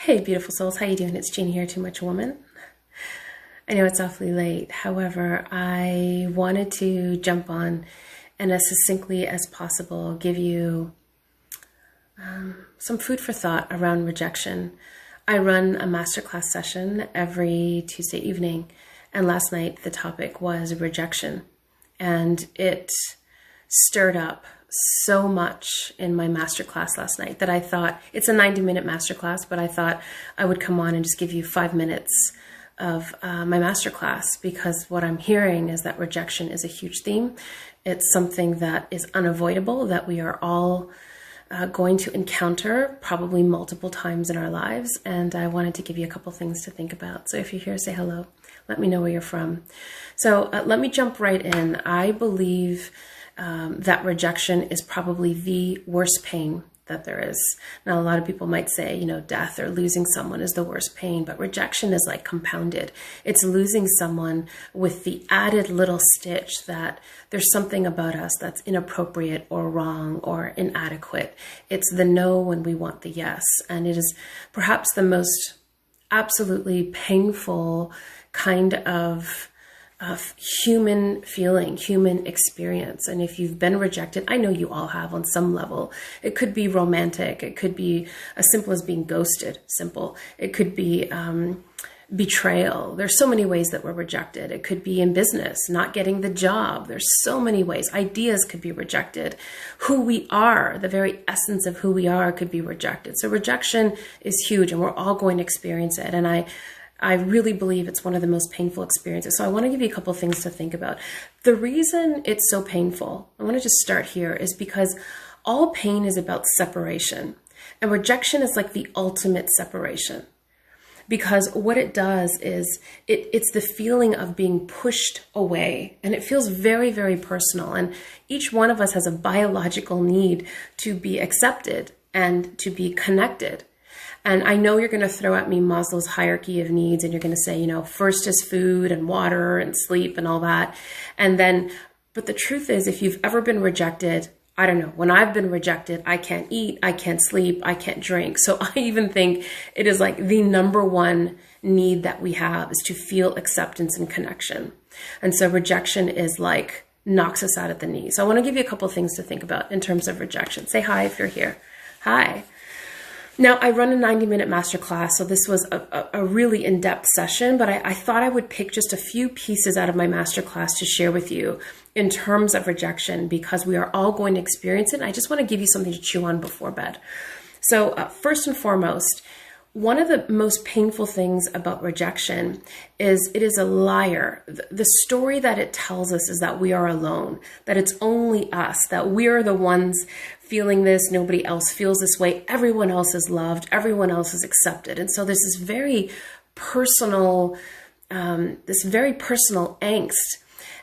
Hey, beautiful souls. How you doing? It's Jean here, Too Much Woman. I know it's awfully late. However, I wanted to jump on and as succinctly as possible give you some food for thought around rejection. I run a masterclass session every Tuesday evening, and last night the topic was rejection, and it stirred up so much in my masterclass last night that I thought, it's a 90-minute masterclass, but I thought I would come on and just give you 5 minutes of my masterclass, because what I'm hearing is that rejection is a huge theme. It's something that is unavoidable, that we are all going to encounter probably multiple times in our lives, and I wanted to give you a couple things to think about. So if you're here, say hello. Let me know where you're from. So let me jump right in. I believe that rejection is probably the worst pain that there is. Now, a lot of people might say, you know, death or losing someone is the worst pain, but rejection is like compounded. It's losing someone with the added little stitch that there's something about us that's inappropriate or wrong or inadequate. It's the no when we want the yes. And it is perhaps the most absolutely painful kind of human feeling, human experience. And if you've been rejected, I know you all have on some level. It could be romantic. It could be as simple as being ghosted, simple. It could be betrayal. There's so many ways that we're rejected. It could be in business, not getting the job. There's so many ways. Ideas could be rejected. Who we are, the very essence of who we are, could be rejected. So rejection is huge, and we're all going to experience it. And I really believe it's one of the most painful experiences. So I want to give you a couple things to think about. The reason it's so painful, I want to just start here, is because all pain is about separation. And rejection is like the ultimate separation. Because what it does is it's the feeling of being pushed away. And it feels very, very personal. And each one of us has a biological need to be accepted and to be connected. And I know you're going to throw at me Maslow's hierarchy of needs, and you're going to say, you know, first is food and water and sleep and all that. And then, but the truth is, if you've ever been rejected, I don't know, when I've been rejected, I can't eat, I can't sleep, I can't drink. So I even think it is like the number one need that we have is to feel acceptance and connection. And so rejection is like, knocks us out at the knees. So I want to give you a couple of things to think about in terms of rejection. Say hi if you're here. Hi. Now, I run a 90-minute masterclass, so this was a really in-depth session, but I thought I would pick just a few pieces out of my masterclass to share with you in terms of rejection, because we are all going to experience it, and I just want to give you something to chew on before bed. So first and foremost, one of the most painful things about rejection is it is a liar. The story that it tells us is that we are alone, that it's only us, that we're the ones feeling this, nobody else feels this way, everyone else is loved, everyone else is accepted. And so there's this very personal angst.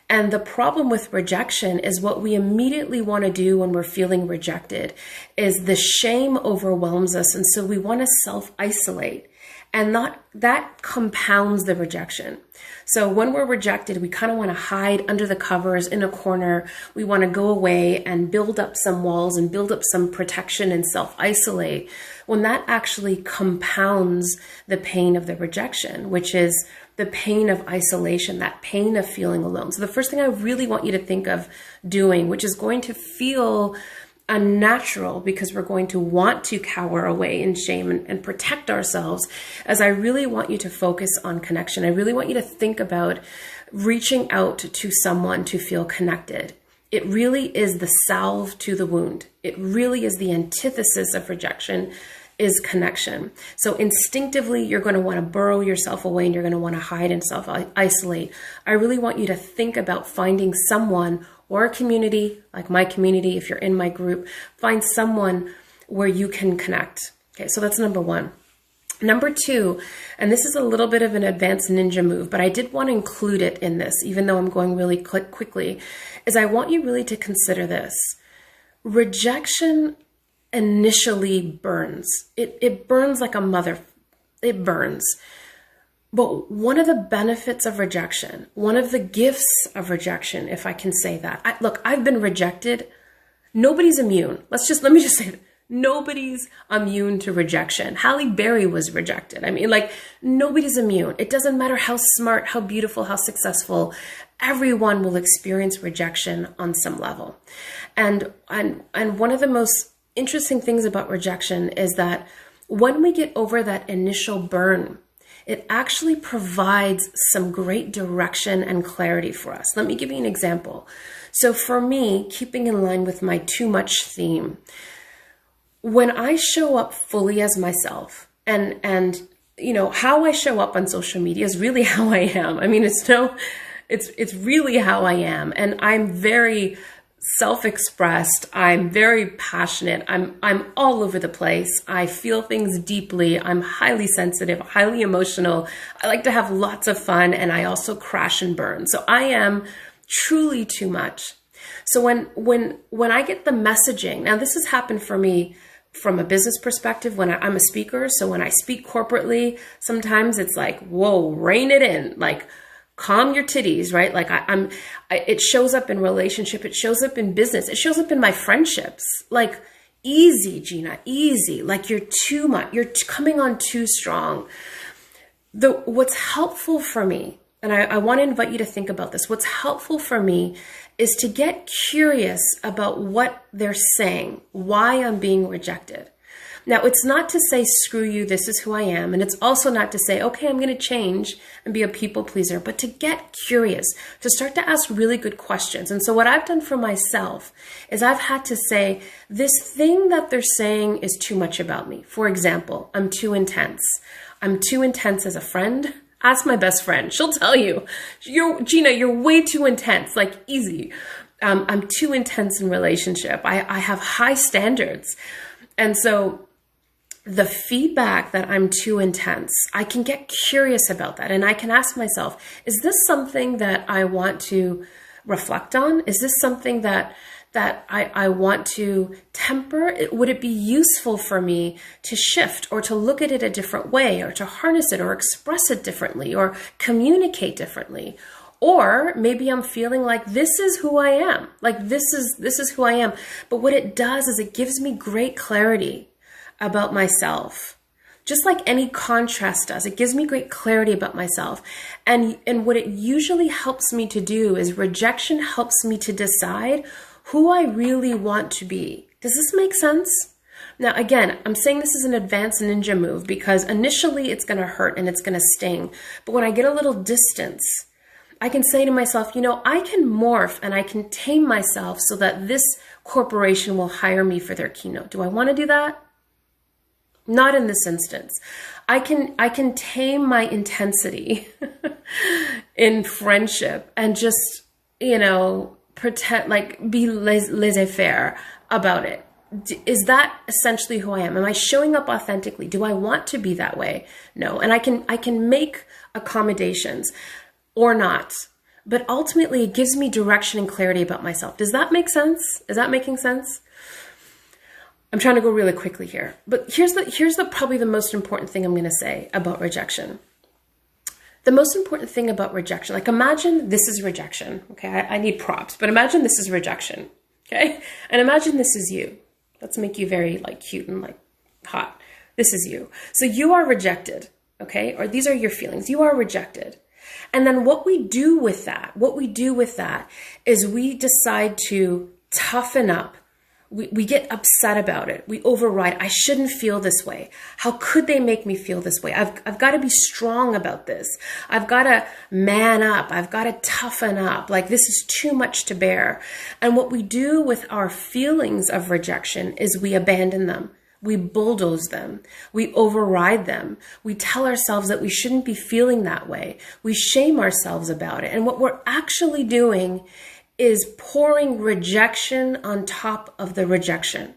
And the problem with rejection is what we immediately want to do when we're feeling rejected is the shame overwhelms us. And so we want to self-isolate, and that compounds the rejection. So when we're rejected, we kind of want to hide under the covers in a corner. We want to go away and build up some walls and build up some protection and self-isolate, when that actually compounds the pain of the rejection, which is the pain of isolation, that pain of feeling alone. So the first thing I really want you to think of doing, which is going to feel unnatural because we're going to want to cower away in shame and protect ourselves, as I really want you to focus on connection. I really want you to think about reaching out to someone to feel connected. It really is the salve to the wound. It really is the antithesis of rejection, is connection. So instinctively, you're going to want to burrow yourself away, and you're going to want to hide and self-isolate. I really want you to think about finding someone or a community, like my community, if you're in my group, find someone where you can connect. Okay, so that's number one. Number two, and this is a little bit of an advanced ninja move, but I did want to include it in this, even though I'm going really quickly, is I want you really to consider this. Rejection initially burns. It burns like a mother. It burns. But one of the benefits of rejection, one of the gifts of rejection, if I can say that, look, I've been rejected. Nobody's immune. Let me just say that. Nobody's immune to rejection. Halle Berry was rejected. I mean, like, nobody's immune. It doesn't matter how smart, how beautiful, how successful. Everyone will experience rejection on some level. And one of the most interesting things about rejection is that when we get over that initial burn, it actually provides some great direction and clarity for us. Let me give you an example. So for me, keeping in line with my too much theme, when I show up fully as myself, and you know, how I show up on social media is really how I am. I mean, it's really how I am. And I'm very self-expressed. I'm very passionate. I'm all over the place. I feel things deeply. I'm highly sensitive, highly emotional. I like to have lots of fun, and I also crash and burn. So I am truly too much. So when I get the messaging, now this has happened for me from a business perspective when I'm a speaker. So when I speak corporately, sometimes it's like, whoa, rein it in, like calm your titties, right? Like it shows up in relationship. It shows up in business. It shows up in my friendships. Like, easy, Gina, easy. Like, you're too much. You're coming on too strong. What's helpful for me, and I want to invite you to think about this. What's helpful for me is to get curious about what they're saying, why I'm being rejected. Now, it's not to say, screw you, this is who I am. And it's also not to say, okay, I'm going to change and be a people pleaser, but to get curious, to start to ask really good questions. And so what I've done for myself is I've had to say, this thing that they're saying is too much about me. For example, I'm too intense. I'm too intense as a friend. Ask my best friend. She'll tell you, Gina, you're way too intense, like easy. I'm too intense in relationship. I have high standards. And so the feedback that I'm too intense, I can get curious about that. And I can ask myself, is this something that I want to reflect on? Is this something that I want to temper? Would it be useful for me to shift or to look at it a different way, or to harness it or express it differently or communicate differently? Or maybe I'm feeling like this is who I am. Like this is who I am. But what it does is it gives me great clarity about myself. Just like any contrast does, it gives me great clarity about myself. And what it usually helps me to do is rejection helps me to decide who I really want to be. Does this make sense? Now, again, I'm saying this is an advanced ninja move because initially it's going to hurt and it's going to sting. But when I get a little distance, I can say to myself, you know, I can morph and I can tame myself so that this corporation will hire me for their keynote. Do I want to do that? Not in this instance. I can tame my intensity in friendship and just, you know, pretend, like, be laissez-faire about it. Is that essentially who I am? Am I showing up authentically? Do I want to be that way? No. And I can make accommodations or not. But ultimately, it gives me direction and clarity about myself. Does that make sense? Is that making sense? I'm trying to go really quickly here. But here's probably the most important thing I'm going to say about rejection. The most important thing about rejection, like imagine this is rejection, okay? I need props, but imagine this is rejection, okay? And imagine this is you. Let's make you very like cute and like hot. This is you. So you are rejected, okay? Or these are your feelings. You are rejected. And then what we do with that is we decide to toughen up. We get upset about it. We override. I shouldn't feel this way. How could they make me feel this way? I've got to be strong about this. I've got to man up. I've got to toughen up. Like this is too much to bear. And what we do with our feelings of rejection is we abandon them. We bulldoze them. We override them. We tell ourselves that we shouldn't be feeling that way. We shame ourselves about it. And what we're actually doing is pouring rejection on top of the rejection.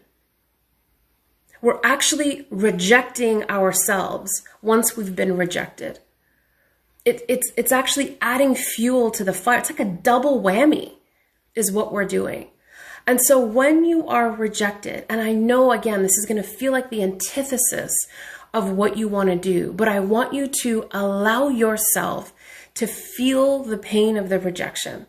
We're actually rejecting ourselves once we've been rejected. It's actually adding fuel to the fire. It's like a double whammy is what we're doing. And so when you are rejected, and I know, again, this is going to feel like the antithesis of what you want to do, but I want you to allow yourself to feel the pain of the rejection.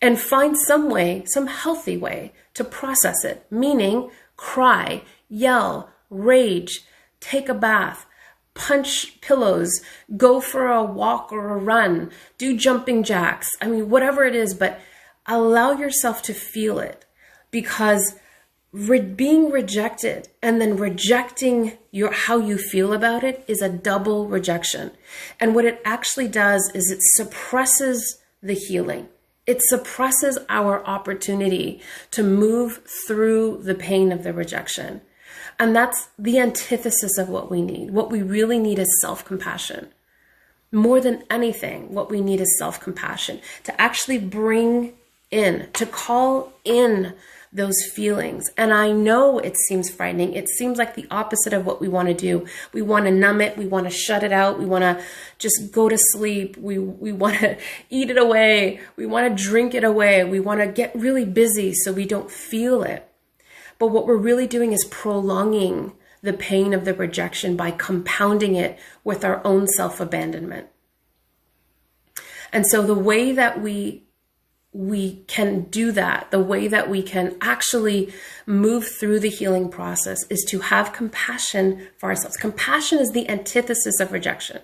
And find some way, some healthy way to process it, meaning cry. yell, rage, take a bath, punch pillows, go for a walk or a run, do jumping jacks. I mean, whatever it is, but allow yourself to feel it, because being rejected and then rejecting how you feel about it is a double rejection. And what it actually does is it suppresses the healing. It suppresses our opportunity to move through the pain of the rejection. And that's the antithesis of what we need. What we really need is self-compassion. More than anything, what we need is self-compassion, to actually bring in, to call in those feelings. And I know it seems frightening. It seems like the opposite of what we want to do. We want to numb it. We want to shut it out. We want to just go to sleep. We want to eat it away. We want to drink it away. We want to get really busy so we don't feel it. But what we're really doing is prolonging the pain of the rejection by compounding it with our own self-abandonment. And so the way that we can do that, the way that we can actually move through the healing process, is to have compassion for ourselves. Compassion is the antithesis of rejection.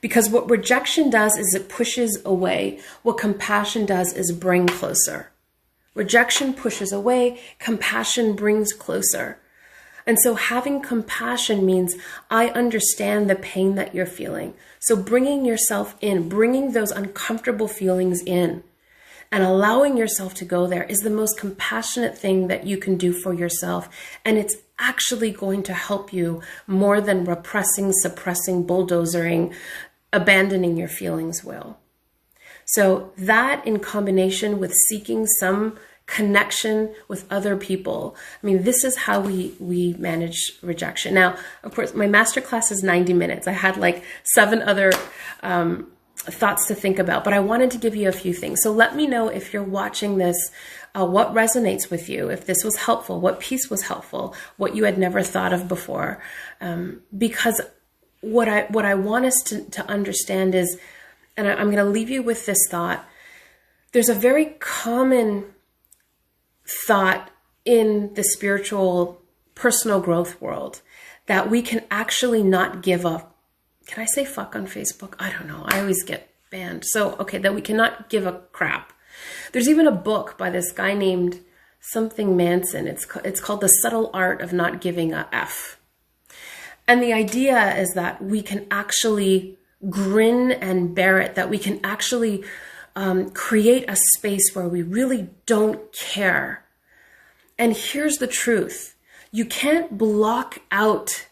Because what rejection does is it pushes away. What compassion does is bring closer. Rejection pushes away, compassion brings closer. And so having compassion means I understand the pain that you're feeling. So bringing yourself in, bringing those uncomfortable feelings in, and allowing yourself to go there is the most compassionate thing that you can do for yourself. And it's actually going to help you more than repressing, suppressing, bulldozering, abandoning your feelings will. So that, in combination with seeking some connection with other people, I mean, this is how we manage rejection. Now, of course, my masterclass is 90 minutes. I had like 7 other thoughts to think about, but I wanted to give you a few things. So let me know if you're watching this, what resonates with you, if this was helpful, what piece was helpful, what you had never thought of before. Because what I want us to understand is, and I'm going to leave you with this thought, there's a very common thought in the spiritual personal growth world that we can actually not give up. Can I say fuck on Facebook? I don't know. I always get banned. So, okay, that we cannot give a crap. There's even a book by this guy named something Manson. It's called The Subtle Art of Not Giving a F. And the idea is that we can actually grin and bear it, that we can actually create a space where we really don't care. And here's the truth. You can't block out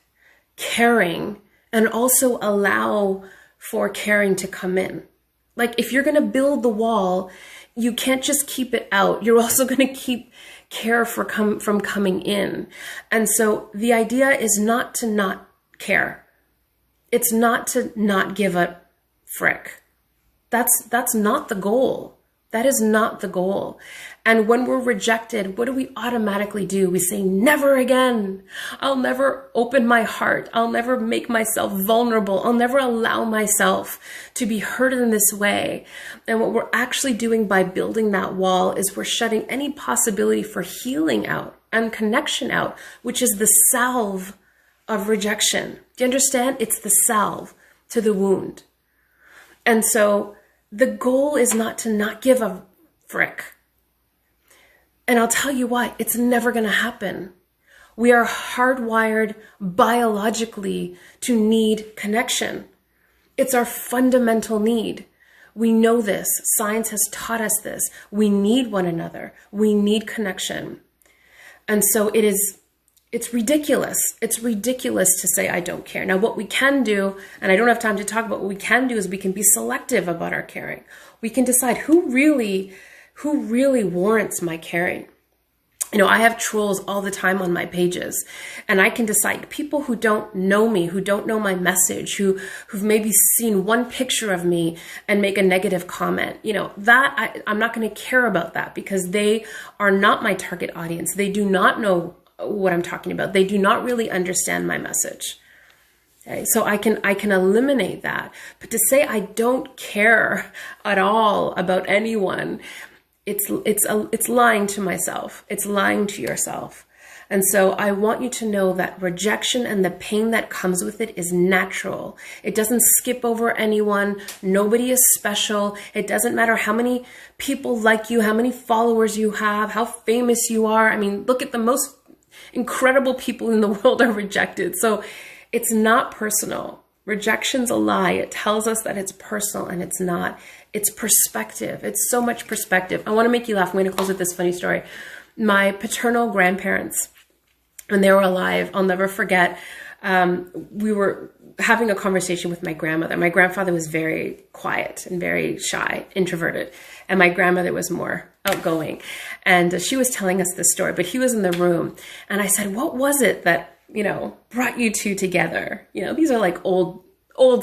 caring and also allow for caring to come in. Like, if you're going to build the wall, you can't just keep it out. You're also going to keep care from coming in. And so the idea is not to not care. It's not to not give a frick. That's not the goal. That is not the goal. And when we're rejected, what do we automatically do? We say, never again. I'll never open my heart. I'll never make myself vulnerable. I'll never allow myself to be hurt in this way. And what we're actually doing by building that wall is we're shutting any possibility for healing out and connection out, which is the salve of rejection. Do you understand? It's the salve to the wound. And so the goal is not to not give a frick. And I'll tell you why. It's never going to happen. We are hardwired biologically to need connection. It's our fundamental need. We know this. Science has taught us this. We need one another. We need connection. And so it's ridiculous. It's ridiculous to say, I don't care. Now, what we can do, and I don't have time to talk about, what we can do is we can be selective about our caring. We can decide who really warrants my caring. You know, I have trolls all the time on my pages, and I can decide people who don't know me, who don't know my message, who've maybe seen one picture of me and make a negative comment. You know, that I'm not going to care about that because they are not my target audience. They do not know what I'm talking about. They do not really understand my message. Okay? So I can eliminate that. But to say I don't care at all about anyone, it's lying to myself. It's lying to yourself. And so I want you to know that rejection and the pain that comes with it is natural. It doesn't skip over anyone. Nobody is special. It doesn't matter how many people like you, how many followers you have, how famous you are. I mean, look at the most incredible people in the world are rejected. So it's not personal. Rejection's a lie. It tells us that it's personal, and it's not. It's perspective. It's so much perspective. I want to make you laugh. I'm going to close with this funny story. My paternal grandparents, when they were alive, I'll never forget, we were having a conversation with my grandmother. My grandfather was very quiet and very shy, introverted, and my grandmother was more outgoing. And she was telling us this story, but he was in the room. And I said, what was it that, brought you two together? These are like old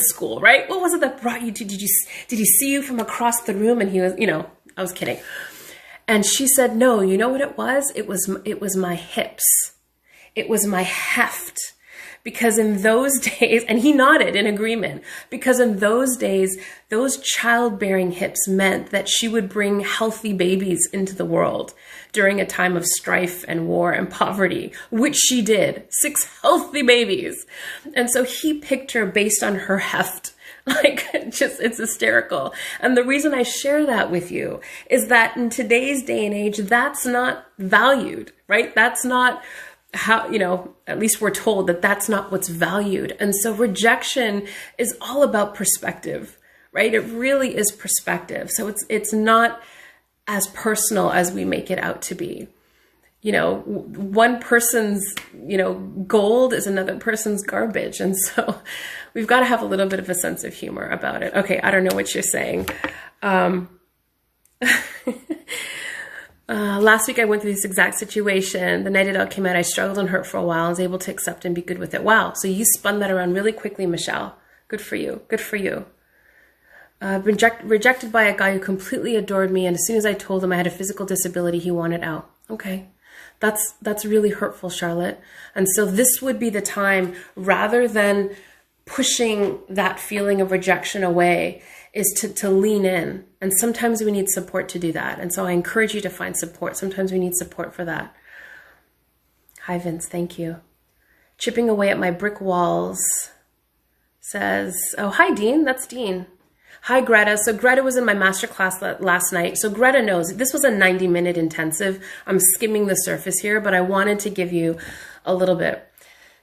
school, right? What was it that brought you two? Did he see you from across the room? And he was, I was kidding. And she said, no, you know what it was? It was my hips. It was my heft. Because in those days, and he nodded in agreement, because in those days, those childbearing hips meant that she would bring healthy babies into the world during a time of strife and war and poverty, which she did, 6 healthy babies. And so he picked her based on her heft. It's hysterical. And the reason I share that with you is that in today's day and age, that's not valued, right? That's not how, at least we're told that that's not what's valued. And so rejection is all about perspective, right? It really is perspective. So it's not as personal as we make it out to be. One person's, gold is another person's garbage. And so we've got to have a little bit of a sense of humor about it. Okay, I don't know what you're saying. Last week I went through this exact situation. The night it all came out, I struggled and hurt for a while. I was able to accept and be good with it. Wow. So you spun that around really quickly, Michelle. Good for you. Good for you. Rejected by a guy who completely adored me. And as soon as I told him I had a physical disability, he wanted out. Okay. That's really hurtful, Charlotte. And so this would be the time, rather than pushing that feeling of rejection away, is to lean in. And sometimes we need support to do that. And so I encourage you to find support. Sometimes we need support for that. Hi, Vince. Thank you. Chipping away at my brick walls says, oh, hi, Dean. That's Dean. Hi, Greta. So Greta was in my masterclass last night. So Greta knows this was a 90-minute intensive. I'm skimming the surface here, but I wanted to give you a little bit.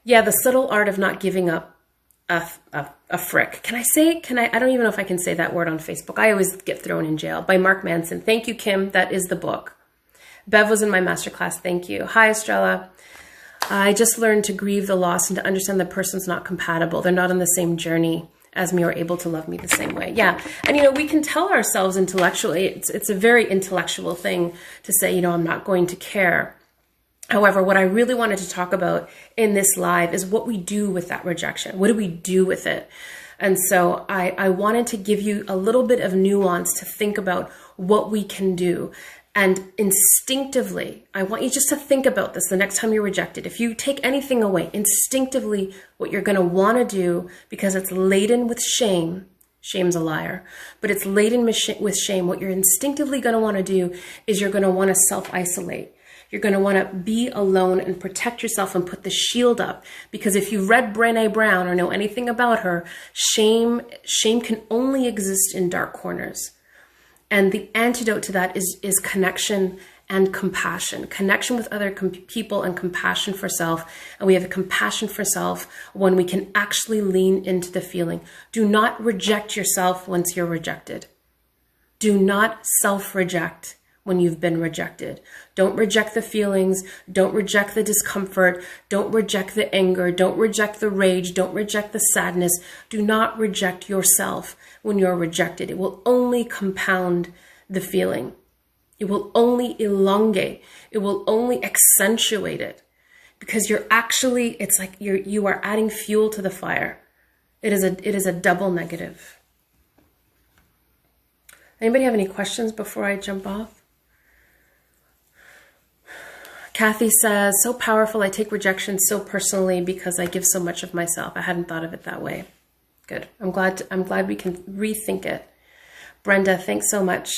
Yeah, the subtle art of not giving up a frick. I don't even know if I can say that word on Facebook. I always get thrown in jail. By Mark Manson. Thank you, Kim. That is the book. Bev was in my masterclass. Thank you. Hi, Estrella. I just learned to grieve the loss and to understand the person's not compatible. They're not on the same journey as me or able to love me the same way. Yeah. And, we can tell ourselves intellectually, it's a very intellectual thing to say, I'm not going to care. However, what I really wanted to talk about in this live is what we do with that rejection. What do we do with it? And so I wanted to give you a little bit of nuance to think about what we can do. And instinctively, I want you just to think about this the next time you're rejected. If you take anything away, instinctively, what you're going to want to do, because it's laden with shame, shame's a liar, but it's laden with shame, what you're instinctively going to want to do is you're going to want to self-isolate. You're going to want to be alone and protect yourself and put the shield up. Because if you've read Brené Brown or know anything about her, shame can only exist in dark corners. And the antidote to that is connection and compassion. Connection with other people and compassion for self. And we have a compassion for self when we can actually lean into the feeling. Do not reject yourself once you're rejected. Do not self-reject when you've been rejected. Don't reject the feelings. Don't reject the discomfort. Don't reject the anger. Don't reject the rage. Don't reject the sadness. Do not reject yourself when you're rejected. It will only compound the feeling. It will only elongate. It will only accentuate it, because it's like you are adding fuel to the fire. It is a double negative. Anybody have any questions before I jump off? Kathy says, so powerful. I take rejection so personally because I give so much of myself. I hadn't thought of it that way. Good. I'm glad we can rethink it. Brenda, thanks so much.